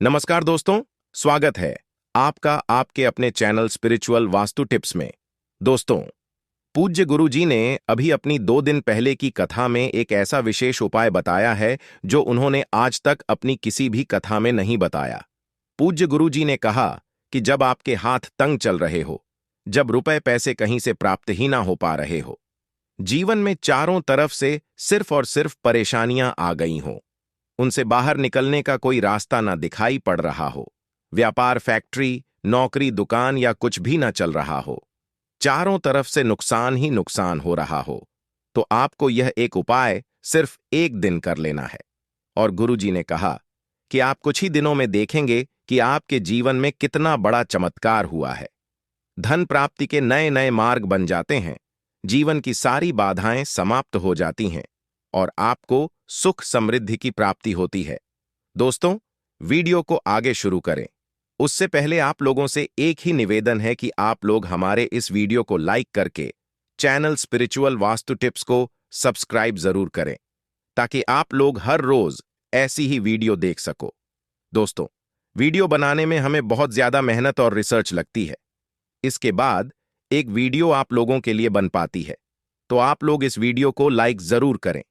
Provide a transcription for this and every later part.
नमस्कार दोस्तों, स्वागत है आपका आपके अपने चैनल स्पिरिचुअल वास्तु टिप्स में। दोस्तों, पूज्य गुरु जी ने अभी अपनी 2 दिन पहले की कथा में एक ऐसा विशेष उपाय बताया है जो उन्होंने आज तक अपनी किसी भी कथा में नहीं बताया। पूज्य गुरु जी ने कहा कि जब आपके हाथ तंग चल रहे हो, जब रुपए पैसे कहीं से प्राप्त ही ना हो पा रहे हो, जीवन में चारों तरफ से सिर्फ और सिर्फ परेशानियां आ गई हों, उनसे बाहर निकलने का कोई रास्ता ना दिखाई पड़ रहा हो, व्यापार, फैक्ट्री, नौकरी, दुकान या कुछ भी ना चल रहा हो, चारों तरफ से नुकसान ही नुकसान हो रहा हो, तो आपको यह एक उपाय सिर्फ 1 दिन कर लेना है। और गुरुजी ने कहा कि आप कुछ ही दिनों में देखेंगे कि आपके जीवन में कितना बड़ा चमत्कार हुआ है। धन प्राप्ति के नए नए मार्ग बन जाते हैं, जीवन की सारी बाधाएं समाप्त हो जाती हैं और आपको सुख समृद्धि की प्राप्ति होती है। दोस्तों, वीडियो को आगे शुरू करें उससे पहले आप लोगों से एक ही निवेदन है कि आप लोग हमारे इस वीडियो को लाइक करके चैनल स्पिरिचुअल वास्तु टिप्स को सब्सक्राइब जरूर करें ताकि आप लोग हर रोज ऐसी ही वीडियो देख सको। दोस्तों, वीडियो बनाने में हमें बहुत ज्यादा मेहनत और रिसर्च लगती है। इसके बाद एक वीडियो आप लोगों के लिए बन पाती है, तो आप लोग इस वीडियो को लाइक जरूर करें।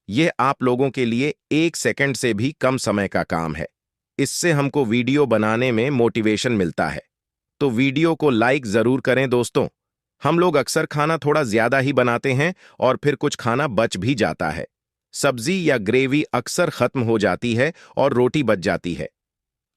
यह आप लोगों के लिए 1 सेकंड से भी कम समय का काम है। इससे हमको वीडियो बनाने में मोटिवेशन मिलता है, तो वीडियो को लाइक जरूर करें। दोस्तों, हम लोग अक्सर खाना थोड़ा ज्यादा ही बनाते हैं और फिर कुछ खाना बच भी जाता है। सब्जी या ग्रेवी अक्सर खत्म हो जाती है और रोटी बच जाती है।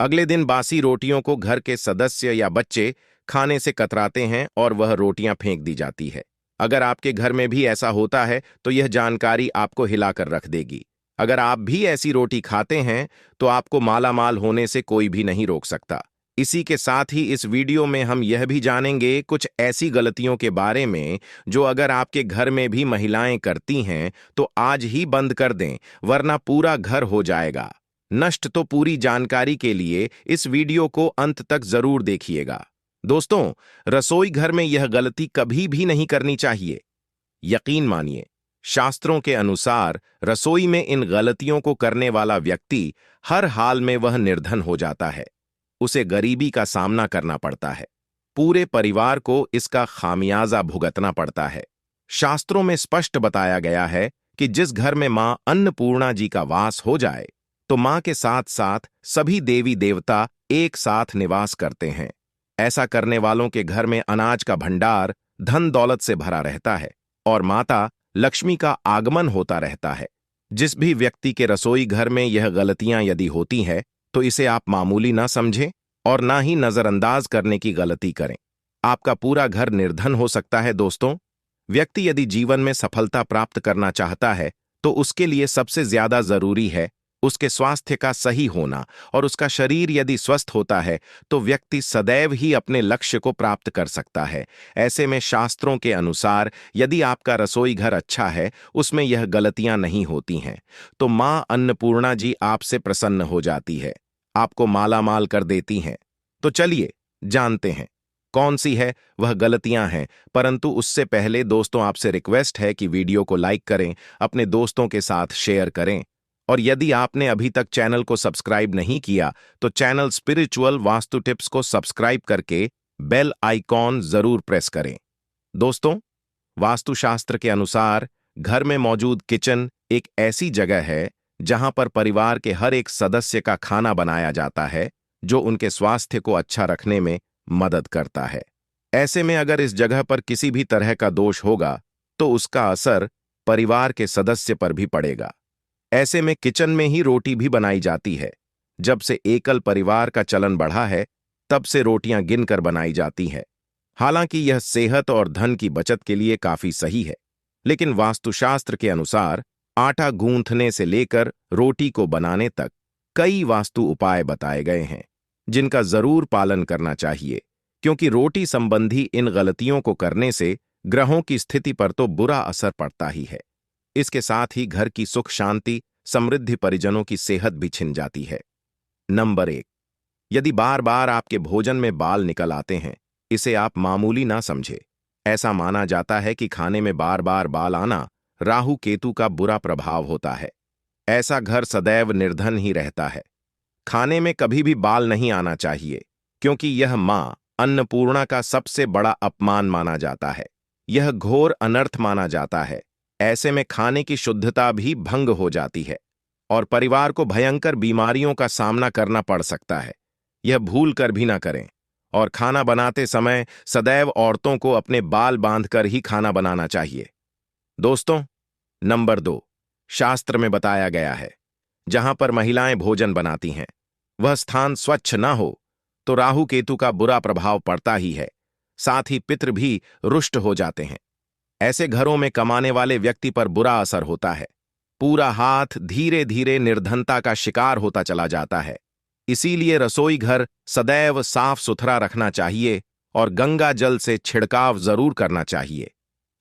अगले दिन बासी रोटियों को घर के सदस्य या बच्चे खाने से कतराते हैं और वह रोटियां फेंक दी जाती है। अगर आपके घर में भी ऐसा होता है तो यह जानकारी आपको हिलाकर रख देगी। अगर आप भी ऐसी रोटी खाते हैं तो आपको मालामाल होने से कोई भी नहीं रोक सकता। इसी के साथ ही इस वीडियो में हम यह भी जानेंगे कुछ ऐसी गलतियों के बारे में जो अगर आपके घर में भी महिलाएं करती हैं तो आज ही बंद कर दें, वरना पूरा घर हो जाएगा नष्ट। तो पूरी जानकारी के लिए इस वीडियो को अंत तक जरूर देखिएगा। दोस्तों, रसोई घर में यह गलती कभी भी नहीं करनी चाहिए। यकीन मानिए, शास्त्रों के अनुसार रसोई में इन गलतियों को करने वाला व्यक्ति हर हाल में वह निर्धन हो जाता है, उसे गरीबी का सामना करना पड़ता है, पूरे परिवार को इसका खामियाजा भुगतना पड़ता है। शास्त्रों में स्पष्ट बताया गया है कि जिस घर में मां अन्नपूर्णा जी का वास हो जाए तो मां के साथ साथ सभी देवी देवता एक साथ निवास करते हैं। ऐसा करने वालों के घर में अनाज का भंडार धन दौलत से भरा रहता है और माता लक्ष्मी का आगमन होता रहता है। जिस भी व्यक्ति के रसोई घर में यह गलतियां यदि होती है तो इसे आप मामूली ना समझें और ना ही नजरअंदाज करने की गलती करें। आपका पूरा घर निर्धन हो सकता है। दोस्तों, व्यक्ति यदि जीवन में सफलता प्राप्त करना चाहता है तो उसके लिए सबसे ज्यादा जरूरी है उसके स्वास्थ्य का सही होना, और उसका शरीर यदि स्वस्थ होता है तो व्यक्ति सदैव ही अपने लक्ष्य को प्राप्त कर सकता है। ऐसे में शास्त्रों के अनुसार यदि आपका रसोई घर अच्छा है, उसमें यह गलतियां नहीं होती हैं, तो मां अन्नपूर्णा जी आपसे प्रसन्न हो जाती है, आपको मालामाल कर देती हैं। तो चलिए जानते हैं कौन सी है वह गलतियां हैं। परंतु उससे पहले दोस्तों, आपसे रिक्वेस्ट है कि वीडियो को लाइक करें, अपने दोस्तों के साथ शेयर करें, और यदि आपने अभी तक चैनल को सब्सक्राइब नहीं किया तो चैनल स्पिरिचुअल वास्तु टिप्स को सब्सक्राइब करके बेल आइकॉन जरूर प्रेस करें। दोस्तों, वास्तुशास्त्र के अनुसार घर में मौजूद किचन एक ऐसी जगह है जहां पर परिवार के हर एक सदस्य का खाना बनाया जाता है, जो उनके स्वास्थ्य को अच्छा रखने में मदद करता है। ऐसे में अगर इस जगह पर किसी भी तरह का दोष होगा तो उसका असर परिवार के सदस्य पर भी पड़ेगा। ऐसे में किचन में ही रोटी भी बनाई जाती है। जब से एकल परिवार का चलन बढ़ा है, तब से रोटियां गिनकर बनाई जाती हैं। हालांकि यह सेहत और धन की बचत के लिए काफी सही है, लेकिन वास्तुशास्त्र के अनुसार आटा गूंथने से लेकर रोटी को बनाने तक कई वास्तु उपाय बताए गए हैं जिनका जरूर पालन करना चाहिए, क्योंकि रोटी संबंधी इन गलतियों को करने से ग्रहों की स्थिति पर तो बुरा असर पड़ता ही है, इसके साथ ही घर की सुख शांति समृद्धि परिजनों की सेहत भी छिन जाती है। नंबर 1, यदि बार बार आपके भोजन में बाल निकल आते हैं, इसे आप मामूली ना समझे। ऐसा माना जाता है कि खाने में बार बार बाल आना राहु केतु का बुरा प्रभाव होता है। ऐसा घर सदैव निर्धन ही रहता है। खाने में कभी भी बाल नहीं आना चाहिए, क्योंकि यह मां अन्नपूर्णा का सबसे बड़ा अपमान माना जाता है। यह घोर अनर्थ माना जाता है। ऐसे में खाने की शुद्धता भी भंग हो जाती है और परिवार को भयंकर बीमारियों का सामना करना पड़ सकता है। यह भूल कर भी ना करें। और खाना बनाते समय सदैव औरतों को अपने बाल बांधकर ही खाना बनाना चाहिए। दोस्तों, नंबर 2, शास्त्र में बताया गया है, जहां पर महिलाएं भोजन बनाती हैं, वह स्थान स्वच्छ ना हो तो राहु केतु का बुरा प्रभाव पड़ता ही है, साथ ही पितृ भी रुष्ट हो जाते हैं। ऐसे घरों में कमाने वाले व्यक्ति पर बुरा असर होता है। पूरा हाथ धीरे धीरे निर्धनता का शिकार होता चला जाता है। इसीलिए रसोई घर सदैव साफ सुथरा रखना चाहिए और गंगा जल से छिड़काव जरूर करना चाहिए।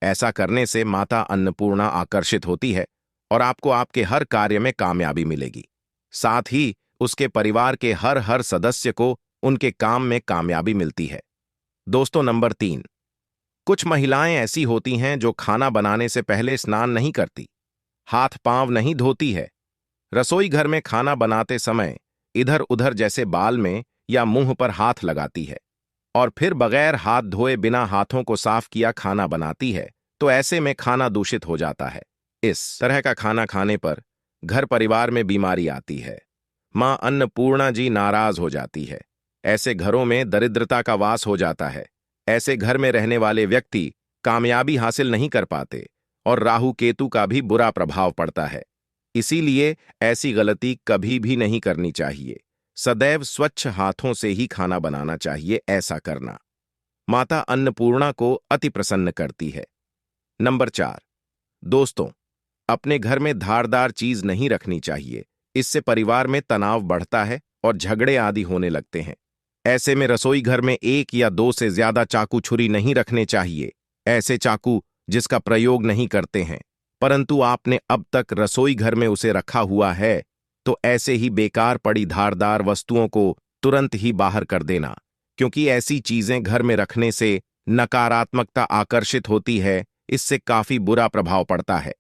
ऐसा करने से माता अन्नपूर्णा आकर्षित होती है और आपको आपके हर कार्य में कामयाबी मिलेगी। साथ ही उसके परिवार के हर हर सदस्य को उनके काम में कामयाबी मिलती है। दोस्तों, नंबर 3, कुछ महिलाएं ऐसी होती हैं जो खाना बनाने से पहले स्नान नहीं करती, हाथ पांव नहीं धोती है। रसोई घर में खाना बनाते समय इधर उधर जैसे बाल में या मुंह पर हाथ लगाती है और फिर बगैर हाथ धोए बिना हाथों को साफ किया खाना बनाती है, तो ऐसे में खाना दूषित हो जाता है। इस तरह का खाना खाने पर घर परिवार में बीमारी आती है। मां अन्नपूर्णा जी नाराज हो जाती है। ऐसे घरों में दरिद्रता का वास हो जाता है। ऐसे घर में रहने वाले व्यक्ति कामयाबी हासिल नहीं कर पाते और राहु केतु का भी बुरा प्रभाव पड़ता है। इसीलिए ऐसी गलती कभी भी नहीं करनी चाहिए। सदैव स्वच्छ हाथों से ही खाना बनाना चाहिए। ऐसा करना माता अन्नपूर्णा को अति प्रसन्न करती है। नंबर 4, दोस्तों, अपने घर में धारदार चीज नहीं रखनी चाहिए। इससे परिवार में तनाव बढ़ता है और झगड़े आदि होने लगते हैं। ऐसे में रसोई घर में 1 या 2 से ज्यादा चाकू छुरी नहीं रखने चाहिए। ऐसे चाकू जिसका प्रयोग नहीं करते हैं परंतु आपने अब तक रसोई घर में उसे रखा हुआ है, तो ऐसे ही बेकार पड़ी धारदार वस्तुओं को तुरंत ही बाहर कर देना, क्योंकि ऐसी चीजें घर में रखने से नकारात्मकता आकर्षित होती है। इससे काफी बुरा प्रभाव पड़ता है।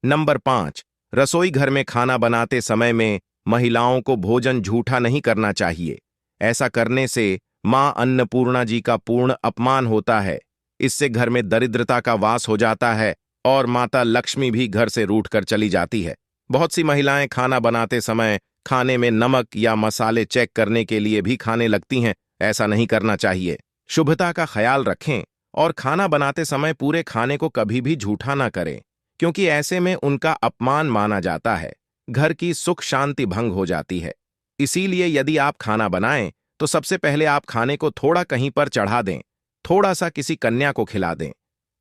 नंबर 5, रसोई घर में खाना बनाते समय में महिलाओं को भोजन झूठा नहीं करना चाहिए। ऐसा करने से मां अन्नपूर्णा जी का पूर्ण अपमान होता है। इससे घर में दरिद्रता का वास हो जाता है और माता लक्ष्मी भी घर से रूठ कर चली जाती है। बहुत सी महिलाएं खाना बनाते समय खाने में नमक या मसाले चेक करने के लिए भी खाने लगती हैं। ऐसा नहीं करना चाहिए। शुभता का ख्याल रखें और खाना बनाते समय पूरे खाने को कभी भी झूठा ना करें, क्योंकि ऐसे में उनका अपमान माना जाता है। घर की सुख शांति भंग हो जाती है। इसीलिए यदि आप खाना बनाएं तो सबसे पहले आप खाने को थोड़ा कहीं पर चढ़ा दें, थोड़ा सा किसी कन्या को खिला दें,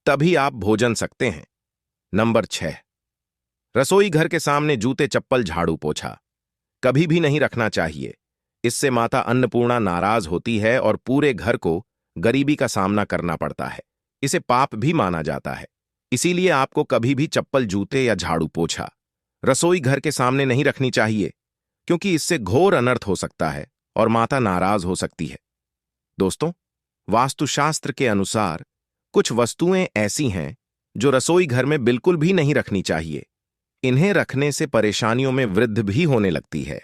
तभी आप भोजन सकते हैं। नंबर 6, रसोई घर के सामने जूते चप्पल झाड़ू पोछा कभी भी नहीं रखना चाहिए। इससे माता अन्नपूर्णा नाराज होती है और पूरे घर को गरीबी का सामना करना पड़ता है। इसे पाप भी माना जाता है। इसीलिए आपको कभी भी चप्पल, जूते या झाड़ू पोछा रसोई घर के सामने नहीं रखनी चाहिए, क्योंकि इससे घोर अनर्थ हो सकता है और माता नाराज हो सकती है। दोस्तों, वास्तुशास्त्र के अनुसार कुछ वस्तुएं ऐसी हैं जो रसोई घर में बिल्कुल भी नहीं रखनी चाहिए। इन्हें रखने से परेशानियों में वृद्धि भी होने लगती है।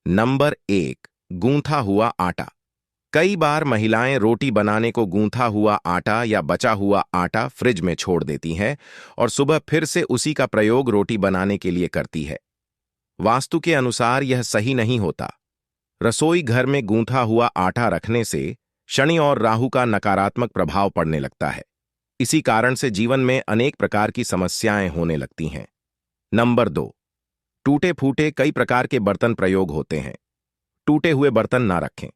नंबर 1, गूंथा हुआ आटा। कई बार महिलाएं रोटी बनाने को गूंथा हुआ आटा या बचा हुआ आटा फ्रिज में छोड़ देती हैं और सुबह फिर से उसी का प्रयोग रोटी बनाने के लिए करती है। वास्तु के अनुसार यह सही नहीं होता। रसोई घर में गूंथा हुआ आटा रखने से शनि और राहु का नकारात्मक प्रभाव पड़ने लगता है। इसी कारण से जीवन में अनेक प्रकार की समस्याएं होने लगती हैं। नंबर 2, टूटे फूटे कई प्रकार के बर्तन प्रयोग होते हैं। टूटे हुए बर्तन ना रखें।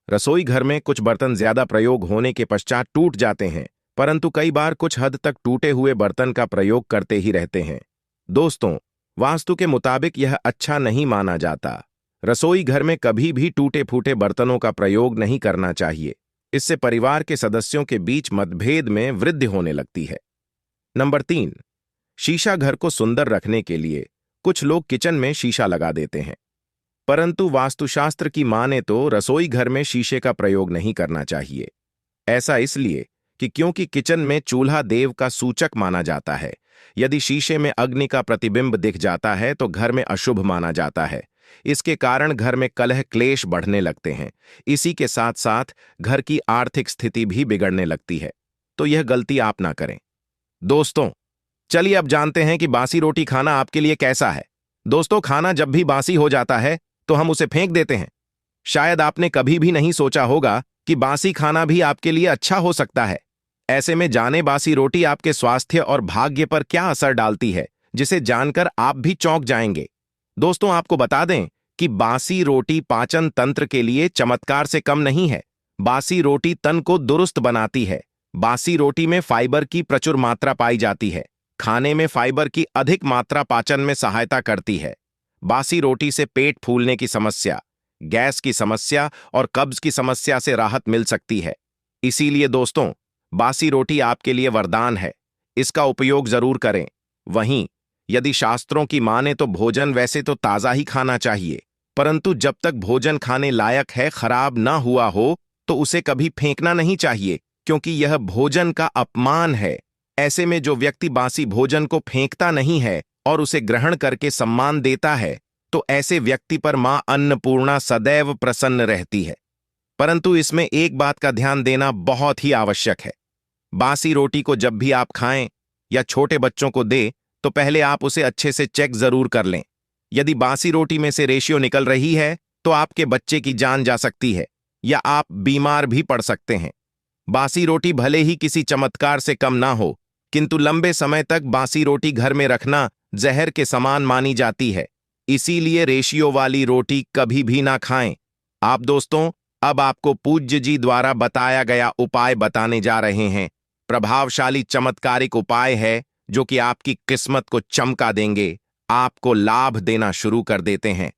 रसोई घर में कुछ बर्तन ज्यादा प्रयोग होने के पश्चात टूट जाते हैं, परंतु कई बार कुछ हद तक टूटे हुए बर्तन का प्रयोग करते ही रहते हैं। दोस्तों, वास्तु के मुताबिक यह अच्छा नहीं माना जाता। रसोई घर में कभी भी टूटे फूटे बर्तनों का प्रयोग नहीं करना चाहिए। इससे परिवार के सदस्यों के बीच मतभेद में वृद्धि होने लगती है। नंबर 3, शीशा घर को सुंदर रखने के लिए कुछ लोग किचन में शीशा लगा देते हैं, परंतु वास्तुशास्त्र की माने तो रसोई घर में शीशे का प्रयोग नहीं करना चाहिए। ऐसा इसलिए कि क्योंकि किचन में चूल्हा देव का सूचक माना जाता है। यदि शीशे में अग्नि का प्रतिबिंब दिख जाता है तो घर में अशुभ माना जाता है। इसके कारण घर में कलह क्लेश बढ़ने लगते हैं। इसी के साथ साथ घर की आर्थिक स्थिति भी बिगड़ने लगती है। तो यह गलती आप ना करें। दोस्तों, चलिए अब जानते हैं कि बासी रोटी खाना आपके लिए कैसा है। दोस्तों, खाना जब भी बासी हो जाता है तो हम उसे फेंक देते हैं। शायद आपने कभी भी नहीं सोचा होगा कि बासी खाना भी आपके लिए अच्छा हो सकता है। ऐसे में जाने बासी रोटी आपके स्वास्थ्य और भाग्य पर क्या असर डालती है, जिसे जानकर आप भी चौंक जाएंगे। दोस्तों, आपको बता दें कि बासी रोटी पाचन तंत्र के लिए चमत्कार से कम नहीं है। बासी रोटी तन को दुरुस्त बनाती है। बासी रोटी में फाइबर की प्रचुर मात्रा पाई जाती है। खाने में फाइबर की अधिक मात्रा पाचन में सहायता करती है। बासी रोटी से पेट फूलने की समस्या, गैस की समस्या और कब्ज की समस्या से राहत मिल सकती है। इसीलिए दोस्तों, बासी रोटी आपके लिए वरदान है। इसका उपयोग जरूर करें। वहीं यदि शास्त्रों की माने तो भोजन वैसे तो ताजा ही खाना चाहिए, परंतु जब तक भोजन खाने लायक है, खराब ना हुआ हो, तो उसे कभी फेंकना नहीं चाहिए, क्योंकि यह भोजन का अपमान है। ऐसे में जो व्यक्ति बासी भोजन को फेंकता नहीं है और उसे ग्रहण करके सम्मान देता है, तो ऐसे व्यक्ति पर मां अन्नपूर्णा सदैव प्रसन्न रहती है। परंतु इसमें एक बात का ध्यान देना बहुत ही आवश्यक है। बासी रोटी को जब भी आप खाएं या छोटे बच्चों को दें, तो पहले आप उसे अच्छे से चेक जरूर कर लें। यदि बासी रोटी में से रेशियो निकल रही है, तो आपके बच्चे की जान जा सकती है या आप बीमार भी पड़ सकते हैं। बासी रोटी भले ही किसी चमत्कार से कम ना हो, किंतु लंबे समय तक बासी रोटी घर में रखना जहर के समान मानी जाती है। इसीलिए रेशियो वाली रोटी कभी भी ना खाएं। आप दोस्तों, अब आपको पूज्य जी द्वारा बताया गया उपाय बताने जा रहे हैं। प्रभावशाली चमत्कारिक उपाय है जो कि आपकी किस्मत को चमका देंगे, आपको लाभ देना शुरू कर देते हैं।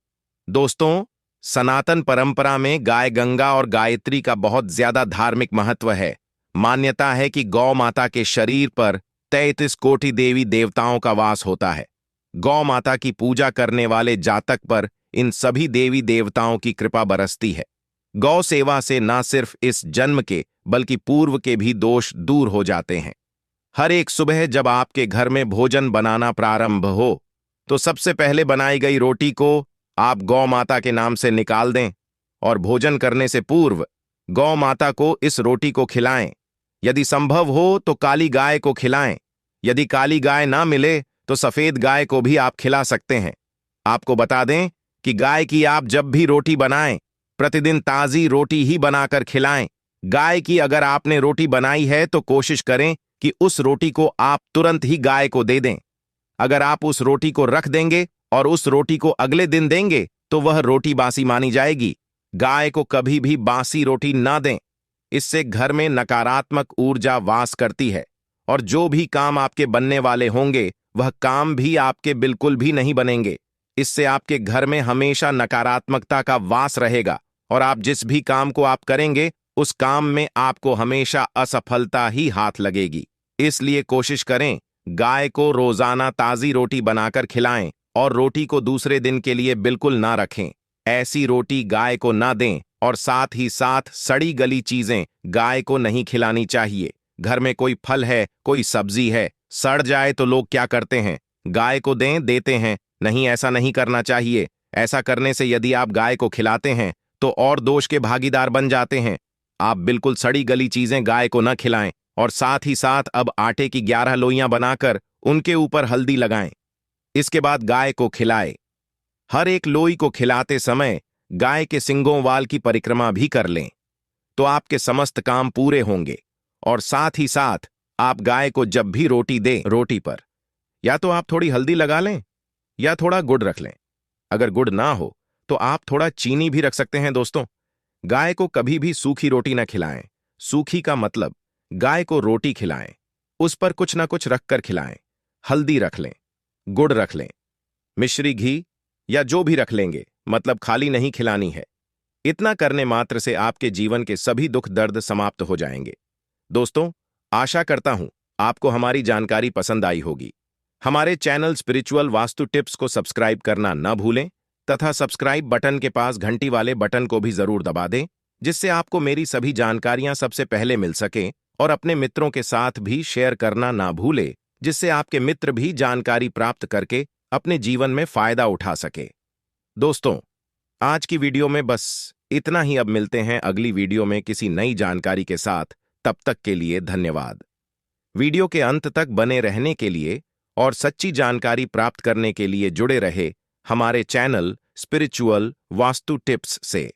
दोस्तों, सनातन परंपरा में गाय गंगा और गायत्री का बहुत ज्यादा धार्मिक महत्व है। मान्यता है कि गौ माता के शरीर पर 33 कोटि देवी देवताओं का वास होता है। गौ माता की पूजा करने वाले जातक पर इन सभी देवी देवताओं की कृपा बरसती है। गौ सेवा से न सिर्फ इस जन्म के बल्कि पूर्व के भी दोष दूर हो जाते हैं। हर एक सुबह जब आपके घर में भोजन बनाना प्रारंभ हो, तो सबसे पहले बनाई गई रोटी को आप गौ माता के नाम से निकाल दें और भोजन करने से पूर्व गौ माता को इस रोटी को खिलाएं। यदि संभव हो तो काली गाय को खिलाएं। यदि काली गाय ना मिले तो सफेद गाय को भी आप खिला सकते हैं। आपको बता दें कि गाय की आप जब भी रोटी बनाएं, प्रतिदिन ताजी रोटी ही बनाकर खिलाएं। गाय की अगर आपने रोटी बनाई है तो कोशिश करें कि उस रोटी को आप तुरंत ही गाय को दे दें। अगर आप उस रोटी को रख देंगे और उस रोटी को अगले दिन देंगे तो वह रोटी बासी मानी जाएगी। गाय को कभी भी बासी रोटी ना दें। इससे घर में नकारात्मक ऊर्जा वास करती है और जो भी काम आपके बनने वाले होंगे वह काम भी आपके बिल्कुल भी नहीं बनेंगे। इससे आपके घर में हमेशा नकारात्मकता का वास रहेगा और आप जिस भी काम को आप करेंगे उस काम में आपको हमेशा असफलता ही हाथ लगेगी। इसलिए कोशिश करें गाय को रोजाना ताजी रोटी बनाकर खिलाएं और रोटी को दूसरे दिन के लिए बिल्कुल ना रखें। ऐसी रोटी गाय को ना दें और साथ ही साथ सड़ी गली चीजें गाय को नहीं खिलानी चाहिए। घर में कोई फल है, कोई सब्जी है, सड़ जाए तो लोग क्या करते हैं, गाय को देते हैं। नहीं, ऐसा नहीं करना चाहिए। ऐसा करने से यदि आप गाय को खिलाते हैं तो और दोष के भागीदार बन जाते हैं। आप बिल्कुल सड़ी गली चीजें गाय को न खिलाएं और साथ ही साथ अब आटे की 11 लोइयां बनाकर उनके ऊपर हल्दी लगाएं। इसके बाद गाय को खिलाएं। हर एक लोई को खिलाते समय गाय के सिंगों वाल की परिक्रमा भी कर लें, तो आपके समस्त काम पूरे होंगे। और साथ ही साथ आप गाय को जब भी रोटी दें, रोटी पर या तो आप थोड़ी हल्दी लगा लें या थोड़ा गुड़ रख लें। अगर गुड़ ना हो तो आप थोड़ा चीनी भी रख सकते हैं। दोस्तों, गाय को कभी भी सूखी रोटी ना खिलाएं। सूखी का मतलब गाय को रोटी खिलाएं, उस पर कुछ ना कुछ रखकर खिलाएं। हल्दी रख लें, गुड़ रख लें, मिश्री घी या जो भी रख लेंगे, मतलब खाली नहीं खिलानी है। इतना करने मात्र से आपके जीवन के सभी दुख दर्द समाप्त हो जाएंगे। दोस्तों, आशा करता हूं आपको हमारी जानकारी पसंद आई होगी। हमारे चैनल स्पिरिचुअल वास्तु टिप्स को सब्सक्राइब करना न भूलें तथा सब्सक्राइब बटन के पास घंटी वाले बटन को भी जरूर दबा दें, जिससे आपको मेरी सभी जानकारियां सबसे पहले मिल सकें। और अपने मित्रों के साथ भी शेयर करना ना भूलें, जिससे आपके मित्र भी जानकारी प्राप्त करके अपने जीवन में फायदा उठा सके। दोस्तों, आज की वीडियो में बस इतना ही। अब मिलते हैं अगली वीडियो में किसी नई जानकारी के साथ। तब तक के लिए धन्यवाद। वीडियो के अंत तक बने रहने के लिए और सच्ची जानकारी प्राप्त करने के लिए जुड़े रहे हमारे चैनल स्पिरिचुअल वास्तु टिप्स से।